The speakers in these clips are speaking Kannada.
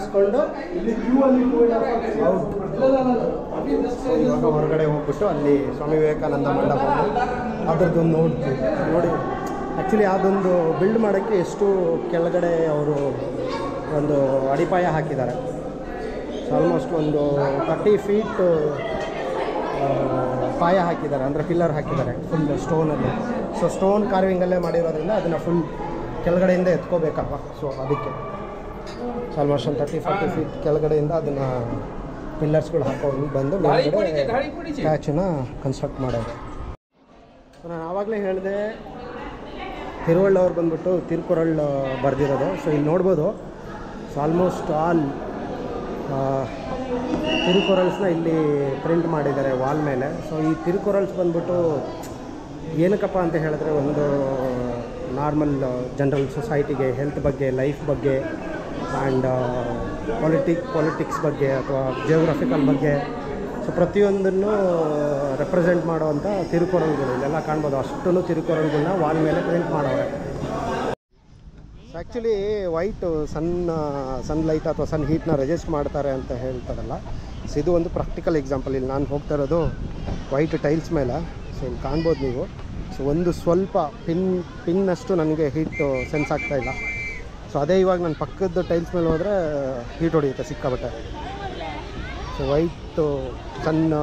ಮಾಡಿಸ್ಕೊಂಡು ಇವಾಗ ಹೊರಗಡೆ ಹೋಗ್ಬಿಟ್ಟು ಅಲ್ಲಿ ಸ್ವಾಮಿ ವಿವೇಕಾನಂದ ಮಂಟಪ ಅದ್ರದ್ದೊಂದು ನೋಡಿ ಆ್ಯಕ್ಚುಲಿ ಅದೊಂದು ಬಿಲ್ಡ್ ಮಾಡೋಕ್ಕೆ ಎಷ್ಟು ಕೆಳಗಡೆ ಅವರು ಒಂದು ಅಡಿಪಾಯ ಹಾಕಿದ್ದಾರೆ. ಸೊ ಆಲ್ಮೋಸ್ಟ್ ಒಂದು 30 ಫೀಟ್ ಪಾಯ ಹಾಕಿದ್ದಾರೆ, ಅಂದರೆ ಪಿಲ್ಲರ್ ಹಾಕಿದ್ದಾರೆ ಫುಲ್ ಸ್ಟೋನಲ್ಲಿ. ಸೊ ಸ್ಟೋನ್ ಕಾರ್ವಿಂಗಲ್ಲೇ ಮಾಡಿರೋದ್ರಿಂದ ಅದನ್ನು ಫುಲ್ ಕೆಳಗಡೆಯಿಂದ ಎತ್ಕೋಬೇಕಪ್ಪ. ಸೊ ಅದಕ್ಕೆ ಆಲ್ಮೋಸ್ಟ್ ಒಂದು 30-40 ಫೀಟ್ ಕೆಳಗಡೆಯಿಂದ ಅದನ್ನು ಪಿಲ್ಲರ್ಸ್ಗಳು ಹಾಕೊಂಡು ಬಂದು ಮೇಲ್ಗಡೆ ಸ್ಟ್ಯಾಚುನ ಕನ್ಸ್ಟ್ರಕ್ಟ್ ಮಾಡೋದು. ಸೊ ನಾನು ಆವಾಗಲೇ ಹೇಳಿದೆ ತಿರುವಳ್ಳವ್ರು ಬಂದ್ಬಿಟ್ಟು ತಿರುಕುರಳ್ ಬರೆದಿರೋದು. ಸೊ ಇಲ್ಲಿ ನೋಡ್ಬೋದು. ಸೊ ಆಲ್ಮೋಸ್ಟ್ ಆಲ್ ತಿರುಕುರಲ್ಸ್ನ ಇಲ್ಲಿ ಪ್ರಿಂಟ್ ಮಾಡಿದ್ದಾರೆ ವಾಲ್ ಮೇಲೆ. ಸೊ ಈ ತಿರುಕುರಲ್ಸ್ ಬಂದ್ಬಿಟ್ಟು ಏನಕ್ಕಪ್ಪ ಅಂತ ಹೇಳಿದ್ರೆ, ಒಂದು ನಾರ್ಮಲ್ ಜನರಲ್ ಸೊಸೈಟಿಗೆ ಹೆಲ್ತ್ ಬಗ್ಗೆ, ಲೈಫ್ ಬಗ್ಗೆ ಆ್ಯಂಡ್ ಪೊಲಿಟಿಕ್ಸ್ ಬಗ್ಗೆ ಅಥವಾ ಜಿಯೋಗ್ರಫಿಕಲ್ ಬಗ್ಗೆ, ಸೊ ಪ್ರತಿಯೊಂದನ್ನು ರೆಪ್ರೆಸೆಂಟ್ ಮಾಡುವಂಥ ತಿರುಕುರಲ್ಗಳು ಇಲ್ಲೆಲ್ಲ ಕಾಣ್ಬೋದು. ಅಷ್ಟೂ ತಿರುಕುರಲ್ಗಳನ್ನ ವಾಲ್ ಮೇಲೆ ಪ್ರಿಂಟ್ ಮಾಡೋರೆ. ಸೊ ಆ್ಯಕ್ಚುಲಿ ವೈಟು ಸನ್ಲೈಟ್ ಅಥವಾ ಸನ್ ಹೀಟ್ನ ರೆಸಿಸ್ಟ್ ಮಾಡ್ತಾರೆ ಅಂತ ಹೇಳ್ತಾರಲ್ಲ. ಸೊ ಇದು ಒಂದು ಪ್ರಾಕ್ಟಿಕಲ್ ಎಕ್ಸಾಂಪಲ್. ಇಲ್ಲಿ ನಾನು ಹೋಗ್ತಾ ಇರೋದು ವೈಟ್ ಟೈಲ್ಸ್ ಮೇಲೆ. ಸೊ ಇಲ್ಲಿ ಕಾಣ್ಬೋದು ನೀವು. ಸೊ ಒಂದು ಸ್ವಲ್ಪ ಪಿನ್ನಷ್ಟು ನನಗೆ ಹೀಟು ಸೆನ್ಸ್ ಆಗ್ತಾಯಿಲ್ಲ. ಸೊ ಅದೇ ಇವಾಗ ನನ್ನ ಪಕ್ಕದ ಟೈಲ್ಸ್ ಮೇಲೆ ಹೋದರೆ ಹೀಟ್ ಹೊಡೆಯುತ್ತೆ ಸಿಕ್ಕಾಬಟ್ಟೆ. ಸೊ ವೈಟು ಸಣ್ಣ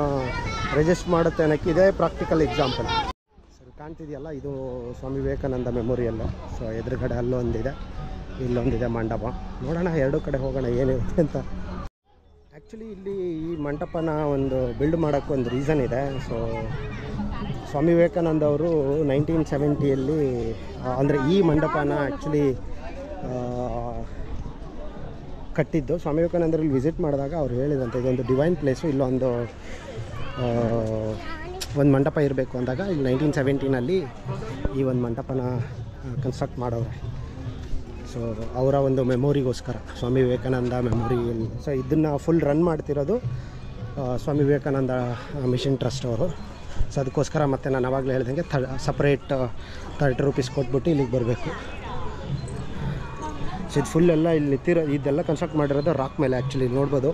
ರೆಜಿಸ್ಟ್ ಮಾಡುತ್ತೆ ಅನ್ನೋಕ್ಕೆ ಇದೇ ಪ್ರಾಕ್ಟಿಕಲ್ ಎಕ್ಸಾಂಪಲ್. ಸರಿ ಕಾಣ್ತಿದೆಯಲ್ಲ, ಇದು ಸ್ವಾಮಿ ವಿವೇಕಾನಂದ ಮೆಮೋರಿಯಲ್ಲು. ಸೊ ಎದುರುಗಡೆ ಅಲ್ಲೊಂದಿದೆ, ಇಲ್ಲೊಂದಿದೆ ಮಂಟಪ. ನೋಡೋಣ ಎರಡು ಕಡೆ ಹೋಗೋಣ ಏನಿರುತ್ತೆ ಅಂತ. ಆ್ಯಕ್ಚುಲಿ ಇಲ್ಲಿ ಈ ಮಂಟಪನ ಒಂದು ಬಿಲ್ಡ್ ಮಾಡೋಕ್ಕೆ ಒಂದು ರೀಸನ್ ಇದೆ. ಸೊ ಸ್ವಾಮಿ ವಿವೇಕಾನಂದ ಅವರು 1970ಯಲ್ಲಿ ಅಂದರೆ ಈ ಮಂಟಪನ ಆ್ಯಕ್ಚುಲಿ ಕಟ್ಟಿದ್ದು. ಸ್ವಾಮಿ ವಿವೇಕಾನಂದರಲ್ಲಿ ವಿಸಿಟ್ ಮಾಡಿದಾಗ ಅವ್ರು ಹೇಳಿದಂತೆ ಇದೊಂದು ಡಿವೈನ್ ಪ್ಲೇಸು, ಇಲ್ಲೊಂದು ಮಂಟಪ ಇರಬೇಕು ಅಂದಾಗ ಇಲ್ಲಿ 1917ನಲ್ಲಿ ಈ ಒಂದು ಮಂಟಪನ ಕನ್ಸ್ಟ್ರಕ್ಟ್ ಮಾಡೋರೆ. ಸೊ ಅವರ ಒಂದು ಮೆಮೊರಿಗೋಸ್ಕರ, ಸ್ವಾಮಿ ವಿವೇಕಾನಂದ ಮೆಮೊರಿಯಲ್ಲಿ. ಸೊ ಇದನ್ನು ಫುಲ್ ರನ್ ಮಾಡ್ತಿರೋದು ಸ್ವಾಮಿ ವಿವೇಕಾನಂದ ಮಿಷನ್ ಟ್ರಸ್ಟ್ ಅವರು. ಸೊ ಅದಕ್ಕೋಸ್ಕರ ಮತ್ತೆ ನಾನು ಆವಾಗಲೇ ಹೇಳ್ದಂಗೆ ಸಪ್ರೇಟ್ 30 ರೂಪೀಸ್ ಕೊಟ್ಬಿಟ್ಟು ಇಲ್ಲಿಗೆ ಬರಬೇಕು. ಸೊ ಇದು ಫುಲ್ ಎಲ್ಲ ಇಲ್ಲಿ ಇದೆಲ್ಲ ಕನ್ಸ್ಟ್ರಕ್ಟ್ ಮಾಡಿರೋದು ರಾಕ್ ಮೇಲೆ. ಆ್ಯಕ್ಚುಲಿ ನೋಡ್ಬೋದು,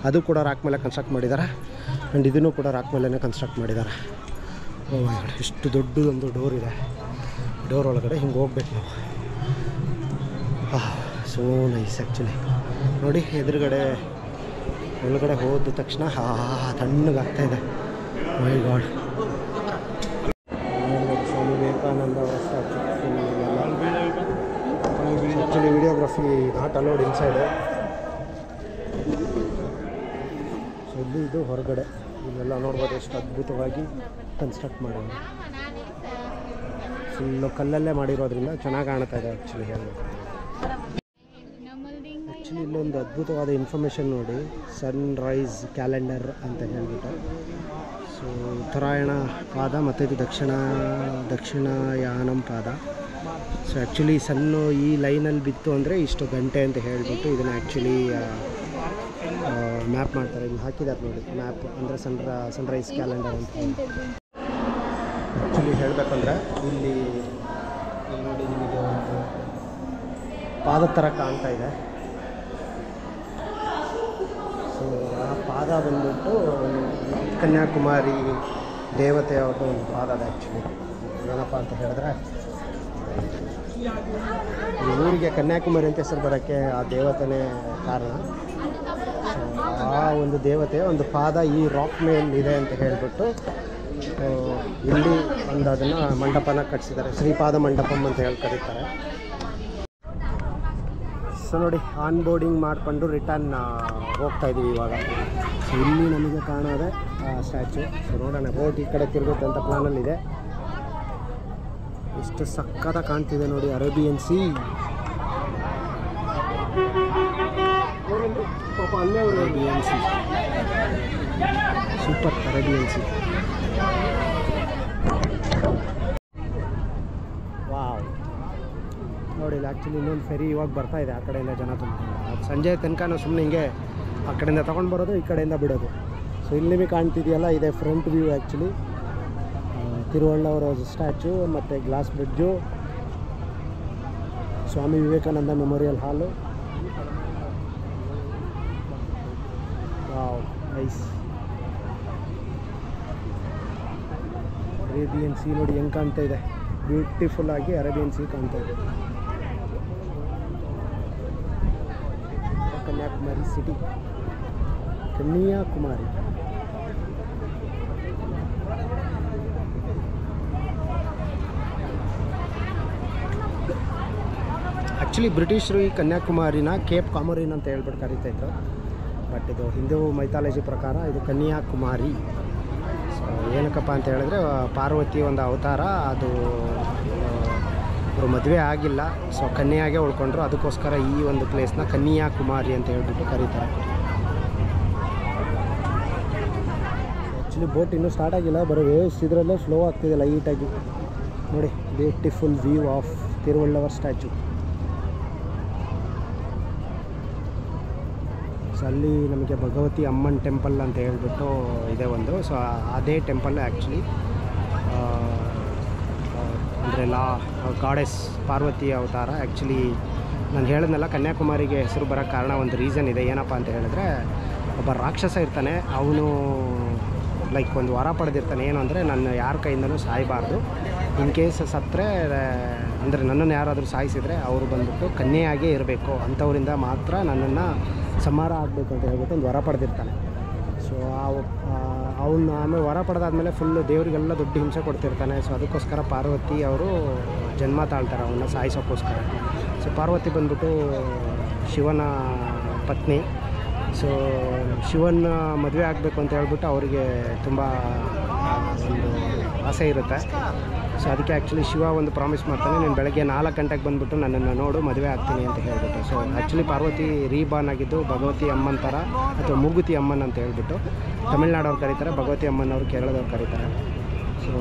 ಅದು ಕೂಡ ರಾಕ್ ಮೇಲೆ ಕನ್ಸ್ಟ್ರಕ್ಟ್ ಮಾಡಿದ್ದಾರೆ. ಆ್ಯಂಡ್ ಇದನ್ನು ಕೂಡ ರಾಕ್ ಮೇಲೇ ಕನ್ಸ್ಟ್ರಕ್ಟ್ ಮಾಡಿದ್ದಾರೆ. ಎಷ್ಟು ದೊಡ್ಡದೊಂದು ಡೋರ್ ಇದೆ. ಡೋರ್ ಒಳಗಡೆ ಹಿಂಗೆ ಹೋಗ್ಬೇಕು ನಾವು. So nice actually. ನೋಡಿ ಎದುರುಗಡೆ ಒಳಗಡೆ ಹೋದ ತಕ್ಷಣ ತಣ್ಣಗಾಗ್ತಾಯಿದೆ. My god. Swami Vivekananda statue actually videography not allowed inside. So ಇಲ್ಲಿ ಇದು ಹೊರಗಡೆ ಇಲ್ಲೆಲ್ಲ ನೋಡ್ಬೋದು ಎಷ್ಟು ಅದ್ಭುತವಾಗಿ ಕನ್ಸ್ಟ್ರಕ್ಟ್ ಮಾಡೋದು. ಫುಲ್ಲು ಕಲ್ಲಲ್ಲೇ ಮಾಡಿರೋದ್ರಿಂದ ಚೆನ್ನಾಗಿ ಕಾಣ್ತಾ ಇದೆ ಆ್ಯಕ್ಚುಲಿ ಹೇಳಬೇಕು. ಆ್ಯಕ್ಚುಲಿ ಇಲ್ಲೊಂದು ಅದ್ಭುತವಾದ ಇನ್ಫಾರ್ಮೇಷನ್ ನೋಡಿ, ಸನ್ರೈಸ್ ಕ್ಯಾಲೆಂಡರ್ ಅಂತ ಹೇಳ್ಬಿಟ್ಟು. ಸೊ ಉತ್ತರಾಯಣ ಪಾದ ಮತ್ತು ಇದು ದಕ್ಷಿಣಾಯಾನಂ ಪಾದ. ಸೊ ಆ್ಯಕ್ಚುಲಿ ಸಣ್ಣ ಈ ಲೈನಲ್ಲಿ ಬಿತ್ತು ಅಂದರೆ ಇಷ್ಟು ಗಂಟೆ ಅಂತ ಹೇಳಿಬಿಟ್ಟು ಇದನ್ನು ಆ್ಯಕ್ಚುಲಿ ಮ್ಯಾಪ್ ಮಾಡ್ತಾರೆ. ಇಲ್ಲಿ ಹಾಕಿದ್ದಾರೆ ನೋಡಿ ಮ್ಯಾಪ್, ಅಂದರೆ ಸನ್ರೈಸ್ ಕ್ಯಾಲೆಂಡರ್ ಅಂತ. ಆ್ಯಕ್ಚುಲಿ ಹೇಳಬೇಕಂದ್ರೆ ಇಲ್ಲಿ ನೋಡಿ ನಿಮಗೆ ಒಂದು ಪಾದ ಥರ ಕಾಣ್ತಾ ಇದೆ. ಸೊ ಆ ಪಾದ ಬಂದ್ಬಿಟ್ಟು ಕನ್ಯಾಕುಮಾರಿ ದೇವತೆಯವ್ರದ್ದು ಒಂದು ಪಾದ ಅದು. ಆ್ಯಕ್ಚುಲಿ ಏನಪ್ಪ ಅಂತ ಹೇಳಿದ್ರೆ, ಈ ಊರಿಗೆ ಕನ್ಯಾಕುಮಾರಿ ಅಂತ ಹೆಸರು ಬರೋಕ್ಕೆ ಆ ದೇವತೆನೇ ಕಾರಣ. ಸೊ ಆ ಒಂದು ದೇವತೆಯ ಒಂದು ಪಾದ ಈ ರಾಕ್ ಮೇಲೆ ಇದೆ ಅಂತ ಹೇಳಿಬಿಟ್ಟು ಇಲ್ಲಿ ಒಂದು ಅದನ್ನು ಮಂಟಪನ ಕಟ್ಟಿಸಿದ್ದಾರೆ. ಶ್ರೀಪಾದ ಮಂಟಪಂ ಅಂತ ಹೇಳಿ ಕರೀತಾರೆ. ಸೊ ನೋಡಿ ಆನ್ ಬೋರ್ಡಿಂಗ್ ಮಾಡಿಕೊಂಡು ರಿಟರ್ನ್ ಹೋಗ್ತಾಯಿದ್ದೀವಿ ಇವಾಗ. ಸೊ ಇಲ್ಲಿ ನಮಗೆ ಕಾಣೋದೆ ಸ್ಟ್ಯಾಚು. ಸೊ ನೋಡೋಣ, ಬೋಟ್ ಈ ಕಡೆ ತಿರುಗುತ್ತೆ ಅಂತ ಪ್ಲಾನಲ್ಲಿದೆ. ಎಷ್ಟು ಸಕ್ಕತ್ತ ಕಾಣ್ತಿದೆ ನೋಡಿ, ಅರೇಬಿಯನ್ ಸಿ. ಪಾಪ ಅಲ್ಲೇ ಅವರು Arabian C, super Arabian C. Wow ನೋಡಿ, ಆ್ಯಕ್ಚುಲಿ ಇನ್ನೊಂದು ಫೆರಿ ಇವಾಗ ಬರ್ತಾ ಇದೆ. ಆ ಕಡೆಯಿಂದ ಜನ ತುಂಬಿಕೊಂಡು ಅದು ಸಂಜೆ ತನಕ ನಾವು ಸುಮ್ಮನೆ ಹಿಂಗೆ ಆ ಕಡೆಯಿಂದ ತೊಗೊಂಡು ಬರೋದು, ಈ ಕಡೆಯಿಂದ ಬಿಡೋದು. ಸೊ ಇಲ್ಲಿ ನಿಮಗೆ ಕಾಣ್ತಿದೆಯಲ್ಲ, ಇದೆ ಫ್ರಂಟ್ ವ್ಯೂ ಆ್ಯಕ್ಚುಲಿ. ತಿರುವಳ್ಳವರ ಸ್ಟ್ಯಾಚು ಮತ್ತು glass bridge, Swami Vivekananda memorial ಹಾಲು. Wow nice. ಅರೇಬಿಯನ್ ಸೀ ನೋಡಿ ಹೆಂಗೆ ಕಾಣ್ತಾ ಇದೆ, ಬ್ಯೂಟಿಫುಲ್ ಆಗಿ ಅರೇಬಿಯನ್ ಸೀ ಕಾಣ್ತಾ ಇದೆ. ಕನ್ಯಾಕುಮಾರಿ ಸಿಟಿ, ಕನ್ಯಾಕುಮಾರಿ. ಆ್ಯಕ್ಚುಲಿ ಬ್ರಿಟಿಷರು ಈ ಕನ್ಯಾಕುಮಾರಿನ ಕೇಪ್ ಕಾಮೋರಿನ್ ಅಂತ ಹೇಳ್ಬಿಟ್ಟು ಕರೀತಾಯಿದ್ರು, ಬಟ್ ಇದು ಹಿಂದೂ ಮೈಥಾಲಜಿ ಪ್ರಕಾರ ಇದು ಕನ್ಯಾಕುಮಾರಿ. ಸೊ ಏನಕ್ಕಪ್ಪ ಅಂತ ಹೇಳಿದ್ರೆ ಪಾರ್ವತಿ ಒಂದು ಅವತಾರ, ಅದು ಅವರು ಮದುವೆ ಆಗಿಲ್ಲ, ಸೊ ಕನ್ಯಾಗೆ ಉಳ್ಕೊಂಡ್ರು, ಅದಕ್ಕೋಸ್ಕರ ಈ ಒಂದು ಪ್ಲೇಸ್ನ ಕನ್ಯಾಕುಮಾರಿ ಅಂತ ಹೇಳ್ಬಿಟ್ಟು ಕರೀತಾರೆ. ಆ್ಯಕ್ಚುಲಿ ಬೋಟ್ ಇನ್ನೂ ಸ್ಟಾರ್ಟ್ ಆಗಿಲ್ಲ, ಬರೋ ವೇವ್ಸ್ ಇದರಲ್ಲೇ ಫ್ಲೋ ಆಗ್ತಿದೆ ಲೈಟಾಗಿ ನೋಡಿ. Beautiful view of Thiruvalluvar statue. So ಅಲ್ಲಿ ನಮಗೆ ಭಗವತಿ ಅಮ್ಮನ್ ಟೆಂಪಲ್ ಅಂತ ಹೇಳ್ಬಿಟ್ಟು ಇದೆ ಒಂದು. ಸೊ ಅದೇ ಟೆಂಪಲ್ ಆ್ಯಕ್ಚುಲಿ ಅಂದರೆ ಗಾಡೆಸ್ ಪಾರ್ವತಿ ಅವತಾರ. ಆ್ಯಕ್ಚುಲಿ ನಾನು ಹೇಳಿದ್ನಲ್ಲ, ಕನ್ಯಾಕುಮಾರಿಗೆ ಹೆಸರು ಬರೋಕ್ಕೆ ಕಾರಣ ಒಂದು ರೀಸನ್ ಇದೆ. ಏನಪ್ಪ ಅಂತ ಹೇಳಿದ್ರೆ, ಒಬ್ಬ ರಾಕ್ಷಸ ಇರ್ತಾನೆ, ಅವನು ಲೈಕ್ ಒಂದು ವರ ಪಡೆದಿರ್ತಾನೆ, ಏನು ಅಂದರೆ ನನ್ನ ಯಾರ ಕೈಯಿಂದಲೂ ಸಾಯಬಾರ್ದು, ಇನ್ ಕೇಸ್ ಸತ್ತರೆ ಅಂದರೆ ನನ್ನನ್ನು ಯಾರಾದರೂ ಸಾಯಿಸಿದರೆ ಅವರು ಬಂದುಬಿಟ್ಟು ಕನ್ಯೆಯಾಗೇ ಇರಬೇಕು, ಅಂಥವರಿಂದ ಮಾತ್ರ ನನ್ನನ್ನು ಸಂಹಾರ ಆಗಬೇಕು ಅಂತ ಹೇಳ್ಬಿಟ್ಟು ಒಂದು ವರ ಪಡೆದಿರ್ತಾನೆ. ಸೊ ಅವನು ಆಮೇಲೆ ವರ ಪಡೆದಾದ್ಮೇಲೆ ಫುಲ್ಲು ದೇವರಿಗೆಲ್ಲ ದೊಡ್ಡ ಹಿಂಸೆ ಕೊಡ್ತಿರ್ತಾನೆ. ಸೊ ಅದಕ್ಕೋಸ್ಕರ ಪಾರ್ವತಿ ಅವರು ಜನ್ಮ ತಾಳ್ತಾರೆ ಅವನ್ನ ಸಾಯಿಸೋಕ್ಕೋಸ್ಕರ. ಸೊ ಪಾರ್ವತಿ ಬಂದ್ಬಿಟ್ಟು ಶಿವನ ಪತ್ನಿ. ಸೊ ಶಿವನ ಮದುವೆ ಆಗಬೇಕು ಅಂತ ಹೇಳ್ಬಿಟ್ಟು ಅವರಿಗೆ ತುಂಬ ಒಂದು ಆಸೆ ಇರುತ್ತೆ. ಸೊ ಅದಕ್ಕೆ ಆ್ಯಕ್ಚುಲಿ ಶಿವ ಒಂದು ಪ್ರಾಮಿಸ್ ಮಾಡ್ತಾನೆ, ನೀನು ಬೆಳಗ್ಗೆ 4 ಗಂಟೆಗೆ ಬಂದುಬಿಟ್ಟು ನನ್ನನ್ನು ನೋಡು, ಮದುವೆ ಆಗ್ತೀನಿ ಅಂತ ಹೇಳ್ಬಿಟ್ಟು. ಸೊ ಆ್ಯಕ್ಚುಲಿ ಪಾರ್ವತಿ ರೀಬಾರ್ನ್ ಆಗಿದ್ದು ಭಗವತಿ ಅಮ್ಮನ ಥರ ಅಥವಾ ಮೂಗುತಿ ಅಮ್ಮನ್ ಅಂತ ಹೇಳ್ಬಿಟ್ಟು ತಮಿಳ್ನಾಡವ್ರು ಕರೀತಾರೆ, ಭಗವತಿ ಅಮ್ಮನವ್ರು ಕೇರಳದವ್ರು ಕರೀತಾರೆ. ಸೊ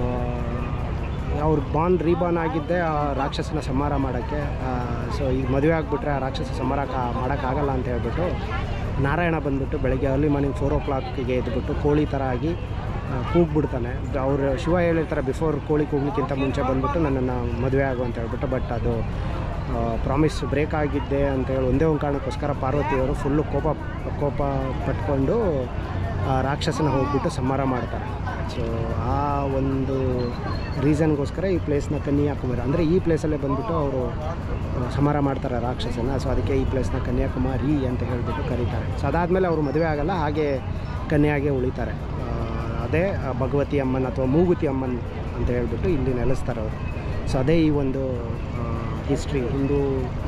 ಅವ್ರು ರೀಬಾರ್ನ್ ಆಗಿದ್ದೆ ಆ ರಾಕ್ಷಸನ ಸಂಹಾರ ಮಾಡೋಕ್ಕೆ. ಸೊ ಈಗ ಮದುವೆ ಆಗಿಬಿಟ್ರೆ ಆ ರಾಕ್ಷಸ ಸಂಹಾರ ಮಾಡೋಕ್ಕಾಗಲ್ಲ ಅಂತ ಹೇಳ್ಬಿಟ್ಟು ನಾರಾಯಣ ಬಂದುಬಿಟ್ಟು ಬೆಳಗ್ಗೆ ಅರ್ಲಿ ಮಾರ್ನಿಂಗ್ 4 o'clockಗೆ ಎದ್ಬಿಟ್ಟು ಕೋಳಿ ಥರ ಆಗಿ ಕೂಗ್ಬಿಡ್ತಾನೆ. ಅವರು ಶಿವ ಹೇಳಿರ್ತಾರೆ ಬಿಫೋರ್ ಕೋಳಿ ಕೂಗ್ಲಿಕ್ಕಿಂತ ಮುಂಚೆ ಬಂದುಬಿಟ್ಟು ನನ್ನನ್ನು ಮದುವೆ ಆಗು ಅಂತ ಹೇಳ್ಬಿಟ್ಟು. ಬಟ್ ಅದು ಪ್ರಾಮಿಸ್ ಬ್ರೇಕ್ ಆಗಿದ್ದೆ ಅಂತ ಹೇಳಿ ಒಂದೇ ಒಂದು ಕಾರಣಕ್ಕೋಸ್ಕರ ಪಾರ್ವತಿಯವರು ಫುಲ್ಲು ಕೋಪ ಪಟ್ಕೊಂಡು ರಾಕ್ಷಸನ ಹೋಗ್ಬಿಟ್ಟು ಸಂಹಾರ ಮಾಡ್ತಾರೆ. ಸೊ ಆ ಒಂದು ರೀಸನ್ಗೋಸ್ಕರ ಈ ಪ್ಲೇಸ್ನ ಕನ್ಯಾಕುಮಾರಿ ಅಂದರೆ ಈ ಪ್ಲೇಸಲ್ಲೇ ಬಂದುಬಿಟ್ಟು ಅವರು ಸಂಹಾರ ಮಾಡ್ತಾರೆ ರಾಕ್ಷಸನ. ಸೊ ಅದಕ್ಕೆ ಈ ಪ್ಲೇಸ್ನ ಕನ್ಯಾಕುಮಾರಿ ಅಂತ ಹೇಳ್ಬಿಟ್ಟು ಕರೀತಾರೆ. ಸೊ ಅದಾದಮೇಲೆ ಅವರು ಮದುವೆ ಆಗಲ್ಲ, ಹಾಗೆ ಕನ್ಯಾಗೆ ಉಳಿತಾರೆ. ಅದೇ ಭಗವತಿ ಅಮ್ಮನ್ ಅಥವಾ ಮೂಗುತಿ ಅಮ್ಮನ್ ಅಂತ ಹೇಳ್ಬಿಟ್ಟು ಇಲ್ಲಿ ನೆಲೆಸ್ತಾರೆ ಅವರು. ಸೊ ಅದೇ ಈ ಒಂದು ಹಿಂದೂ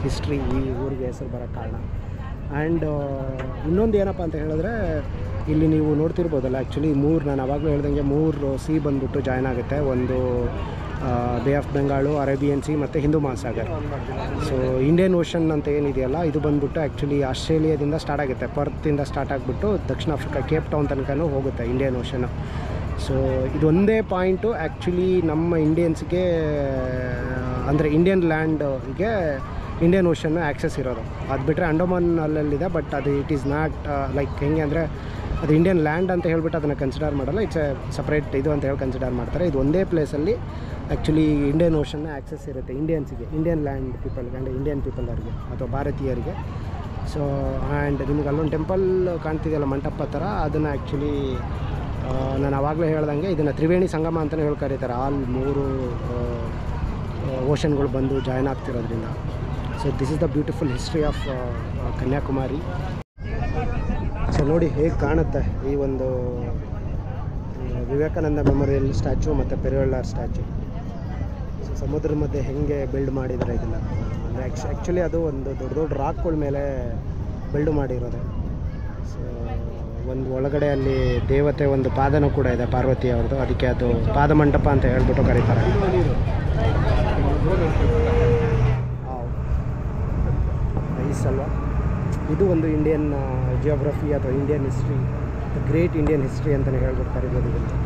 ಹಿಸ್ಟ್ರಿ ಈ ಊರಿಗೆ ಹೆಸರು ಬರೋಕ್ಕೆ ಕಾರಣ. ಆ್ಯಂಡ್ ಇನ್ನೊಂದು ಏನಪ್ಪ ಅಂತ ಹೇಳಿದ್ರೆ, ಇಲ್ಲಿ ನೀವು ನೋಡ್ತಿರ್ಬೋದಲ್ಲ, ಆ್ಯಕ್ಚುಲಿ ನಾನು ಆವಾಗಲೂ ಹೇಳ್ದಂಗೆ 3 ಸೀ ಬಂದುಬಿಟ್ಟು ಜಾಯ್ನ್ ಆಗುತ್ತೆ. ಒಂದು bay of Bengal, Arabian sea ಮತ್ತು ಹಿಂದೂ ಮಹಾಸಾಗರ್. ಸೊ ಇಂಡಿಯನ್ ಓಷನ್ ಅಂತ ಏನಿದೆಯಲ್ಲ, ಇದು ಬಂದುಬಿಟ್ಟು ಆ್ಯಕ್ಚುಲಿ ಆಸ್ಟ್ರೇಲಿಯಾದಿಂದ ಸ್ಟಾರ್ಟ್ ಆಗುತ್ತೆ. ಪರ್ತಿಂದ ಸ್ಟಾರ್ಟ್ ಆಗಿಬಿಟ್ಟು ದಕ್ಷಿಣ ಆಫ್ರಿಕಾ ಕೇಪ್ ಟೌನ್ ತನಕನೂ ಹೋಗುತ್ತೆ ಇಂಡಿಯನ್ ಓಷನ್ನು. ಸೊ ಇದೊಂದೇ ಪಾಯಿಂಟು ಆ್ಯಕ್ಚುಲಿ ನಮ್ಮ ಇಂಡಿಯನ್ಸ್ಗೆ ಅಂದರೆ ಇಂಡಿಯನ್ ಲ್ಯಾಂಡ್ಗೆ ಇಂಡಿಯನ್ ಓಷನ್ನು ಆ್ಯಕ್ಸಸ್ ಇರೋದು. ಅದು ಬಿಟ್ಟರೆ ಅಂಡಮಾನ್ ಅಲ್ಲಲ್ಲಿದೆ, ಬಟ್ ಅದು ಇಟ್ ಈಸ್ ನಾಟ್ ಲೈಕ್ ಹೆಂಗೆ ಅಂದರೆ ಅದು ಇಂಡಿಯನ್ ಲ್ಯಾಂಡ್ ಅಂತ ಹೇಳ್ಬಿಟ್ಟು ಅದನ್ನು ಕನ್ಸಿಡರ್ ಮಾಡಲ್ಲ, ಇಟ್ಸ್ ಎ ಸಪ್ರೇಟ್ ಇದು ಅಂತ ಹೇಳಿ ಕನ್ಸಿಡರ್ ಮಾಡ್ತಾರೆ. ಇದು ಒಂದೇ ಪ್ಲೇಸಲ್ಲಿ ಆ್ಯಕ್ಚುಲಿ ಇಂಡಿಯನ್ ಓಷನ್ನ ಆ್ಯಕ್ಸಸ್ ಇರುತ್ತೆ ಇಂಡಿಯನ್ಸಿಗೆ, ಇಂಡಿಯನ್ ಲ್ಯಾಂಡ್ ಪೀಪಲ್ಗೆ ಅಂದರೆ ಇಂಡಿಯನ್ ಪೀಪಲ್ವರಿಗೆ ಅಥವಾ ಭಾರತೀಯರಿಗೆ. ಸೊ ಆ್ಯಂಡ್ ನಿಮಗೆ ಅಲ್ಲೊಂದು ಟೆಂಪಲ್ ಕಾಣ್ತಿದೆಯಲ್ಲ ಮಂಟಪ ಥರ, ಅದನ್ನು ಆ್ಯಕ್ಚುಲಿ ನಾನು ಆವಾಗಲೇ ಹೇಳ್ದಂಗೆ ಇದನ್ನು ತ್ರಿವೇಣಿ ಸಂಗಮ ಅಂತಲೇ ಹೇಳಿ ಕರೀತಾರೆ. ಆಲ್ 3 ಓಷನ್ಗಳು ಬಂದು ಜಾಯ್ನ್ ಆಗ್ತಿರೋದ್ರಿಂದ. So this is the beautiful history of Kanyakumari. So ನೋಡಿ ಹೇಗೆ ಕಾಣುತ್ತೆ ಈ ಒಂದು ವಿವೇಕಾನಂದ ಮೆಮೋರಿಯಲ್ ಸ್ಟ್ಯಾಚು ಮತ್ತು ಪೆರಿಯಾಳ್ ಸ್ಟ್ಯಾಚು. ಸೊ ಸಮುದ್ರದ ಮಧ್ಯೆ ಹೆಂಗೆ ಬಿಲ್ಡ್ ಮಾಡಿದ್ದಾರೆ ಇದನ್ನು ಅಂದರೆ ಆ್ಯಕ್ಚುಲಿ ಅದು ಒಂದು ದೊಡ್ಡ ದೊಡ್ಡ ರಾಕ್ಗಳ ಮೇಲೆ ಬಿಲ್ಡ್ ಮಾಡಿರೋದು. ಸೊ ಒಂದು ಒಳಗಡೆ ಅಲ್ಲಿ ದೇವತೆ ಒಂದು ಪಾದನೂ ಕೂಡ ಇದೆ ಪಾರ್ವತಿ ಅವ್ರದ್ದು, ಅದಕ್ಕೆ ಅದು ಪಾದ ಮಂಟಪ ಅಂತ ಹೇಳ್ಬಿಟ್ಟು ಕರೀತಾರೆ. ನೈಸ್ ಅಲ್ವಾ? ಇದು ಒಂದು ಇಂಡಿಯನ್ ಜಿಯೋಗ್ರಫಿ ಅಥವಾ Indian history, great Indian history ಅಂತಲೇ ಹೇಳ್ಬಿಟ್ಟು ಕರಿಬೋದು ಇದನ್ನು.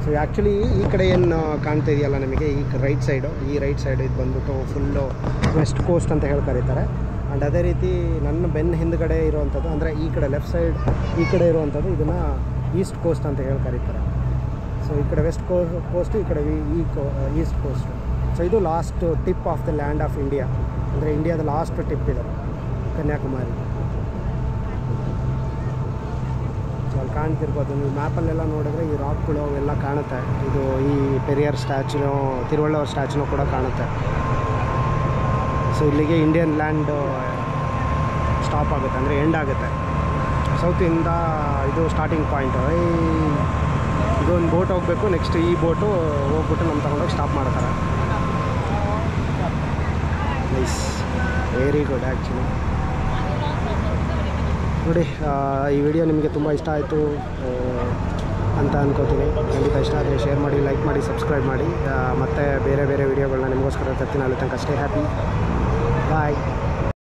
ಸೊ ಆ್ಯಕ್ಚುಲಿ ಈ ಕಡೆ ಏನು ಕಾಣ್ತಾ ಇದೆಯಲ್ಲ ನಮಗೆ, ಈ ರೈಟ್ ಸೈಡು ಇದು ಬಂದ್ಬಿಟ್ಟು ಫುಲ್ಲು ವೆಸ್ಟ್ ಕೋಸ್ಟ್ ಅಂತ ಹೇಳಿ ಕರೀತಾರೆ. ಆ್ಯಂಡ್ ಅದೇ ರೀತಿ ನನ್ನ ಬೆನ್ನ ಹಿಂದ್ಗಡೆ ಇರುವಂಥದ್ದು ಅಂದರೆ ಈ ಕಡೆ ಲೆಫ್ಟ್ ಸೈಡ್ ಈ ಕಡೆ ಇರುವಂಥದ್ದು ಇದನ್ನು ಈಸ್ಟ್ ಕೋಸ್ಟ್ ಅಂತ ಹೇಳಿ ಕರೀತಾರೆ. ಸೊ ಈ ಕಡೆ ವೆಸ್ಟ್ ಕೋಸ್ಟು, ಈ ಕಡೆ ಈಸ್ಟ್ ಕೋಸ್ಟು. ಸೊ ಇದು last tip of the land of India, ಅಂದರೆ ಇಂಡಿಯಾದ ಲಾಸ್ಟ್ ಟಿಪ್ ಇದೆ ಕನ್ಯಾಕುಮಾರಿ. ಅಲ್ಲಿ ಕಾಣ್ತಿರ್ಬೋದು ನೀವು ಮ್ಯಾಪಲ್ಲೆಲ್ಲ ನೋಡಿದ್ರೆ ಈ ರಾಕ್ಗಳು ಅವೆಲ್ಲ ಕಾಣುತ್ತೆ. ಇದು ಈ ಪೆರಿಯಾರ್ ಸ್ಟ್ಯಾಚ್ಯೂ, ತಿರುವಳ್ಳೂರ್ ಸ್ಟ್ಯಾಚ್ಯೂನೂ ಕೂಡ ಕಾಣುತ್ತೆ. ಸೊ ಇಲ್ಲಿಗೆ ಇಂಡಿಯನ್ ಲ್ಯಾಂಡ್ ಸ್ಟಾಪ್ ಆಗುತ್ತೆ, ಅಂದರೆ ಎಂಡ್ ಆಗುತ್ತೆ. ಸೌತಿಂದ ಇದು ಸ್ಟಾರ್ಟಿಂಗ್ ಪಾಯಿಂಟು. ಇದೊಂದು ಬೋಟ್ ಹೋಗಬೇಕು, ನೆಕ್ಸ್ಟ್ ಈ ಬೋಟು ಹೋಗ್ಬಿಟ್ಟು ನಮ್ಮ ತಗೊಂಡೋಗಿ ಸ್ಟಾಪ್ ಮಾಡ್ತಾರೆ. Nice, very good actually. ನೋಡಿ, ಈ ವಿಡಿಯೋ ನಿಮಗೆ ತುಂಬ ಇಷ್ಟ ಆಯಿತು ಅಂತ ಅಂದ್ಕೋತೀನಿ. ಖಂಡಿತ ಇಷ್ಟ ಆದರೆ ಶೇರ್ ಮಾಡಿ, ಲೈಕ್ ಮಾಡಿ, ಸಬ್ಸ್ಕ್ರೈಬ್ ಮಾಡಿ. ಮತ್ತು ಬೇರೆ ಬೇರೆ ವಿಡಿಯೋಗಳನ್ನ ನಿಮಗೋಸ್ಕರ ತರ್ತೀನಿ. ಅಲ್ಲಿ ತನಕ ಅಷ್ಟೇ. ಹ್ಯಾಪಿ ಬಾಯ್.